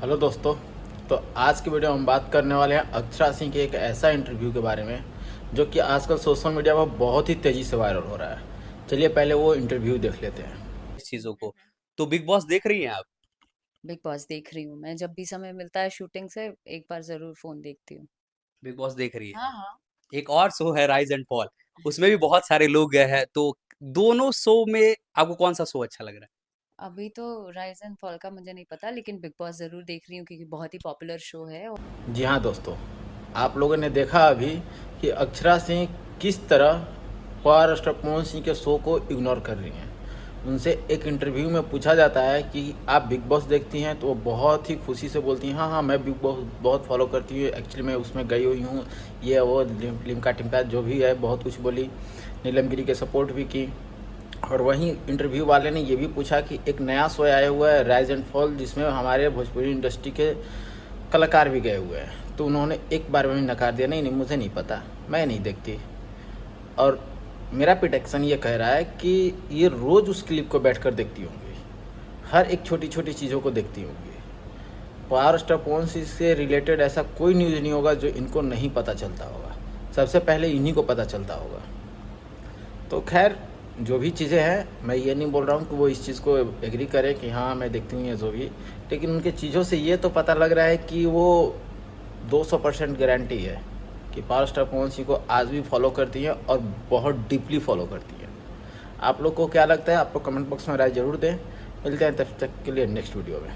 Hello दोस्तों। तो आज की वीडियो में हम बात करने वाले हैं अक्षरा सिंह के एक ऐसा इंटरव्यू के बारे में जो कि आजकल सोशल मीडिया पर बहुत ही तेज़ी से वायरल हो रहा है। चलिए पहले वो इंटरव्यू देख लेते हैं। इस चीज़ों को। तो बिग बॉस देख रही हैं आप? बिग बॉस देख रही हूँ। मैं जब भी समय मिलता है शूटिंग से एक बार जरूर फोन देखती हूँ। बिग बॉस देख रही है। हाँ हाँ। एक और शो है राइज एंड फॉल, उसमें भी बहुत सारे लोग गए हैं, तो दोनों शो में आपको कौन सा शो अच्छा लग रहा है? अभी तो राइज एंड फॉल का मुझे नहीं पता, लेकिन बिग बॉस जरूर देख रही हूँ क्योंकि बहुत ही पॉपुलर शो है। जी हाँ दोस्तों, आप लोगों ने देखा अभी कि अक्षरा सिंह किस तरह पावर स्टार पवन सिंह के शो को इग्नोर कर रही हैं। उनसे एक इंटरव्यू में पूछा जाता है कि आप बिग बॉस देखती हैं, तो वो बहुत ही खुशी से बोलती हैं हाँ हाँ मैं बिग बॉस बहुत फॉलो करती हूँ, एक्चुअली मैं उसमें गई हुई हूँ, ये वो लिमका टिमका जो भी है बहुत कुछ बोली, नीलम गिरी के सपोर्ट भी की। और वहीं इंटरव्यू वाले ने ये भी पूछा कि एक नया शो आया हुआ है राइज एंड फॉल, जिसमें हमारे भोजपुरी इंडस्ट्री के कलाकार भी गए हुए हैं, तो उन्होंने एक बार में ही नकार दिया, नहीं नहीं मुझे नहीं पता, मैं नहीं देखती। और मेरा पिटेक्शन ये कह रहा है कि ये रोज़ उस क्लिप को बैठकर देखती होंगी, हर एक छोटी छोटी चीज़ों को देखती होंगी। पावर स्टार पवन सिंह से रिलेटेड ऐसा कोई न्यूज़ नहीं होगा जो इनको नहीं पता चलता होगा, सबसे पहले इन्हीं को पता चलता होगा। तो खैर जो भी चीज़ें हैं, मैं ये नहीं बोल रहा हूँ कि वो इस चीज़ को एग्री करें कि हाँ मैं देखती हूँ ये जो भी, लेकिन उनके चीज़ों से ये तो पता लग रहा है कि वो 200% गारंटी है कि पावर स्टार पवन सिंह को आज भी फॉलो करती हैं और बहुत डीपली फॉलो करती हैं। आप लोग को क्या लगता है? आप लोग कमेंट बॉक्स में राय ज़रूर दें। मिलते हैं तब तक के लिए नेक्स्ट वीडियो में।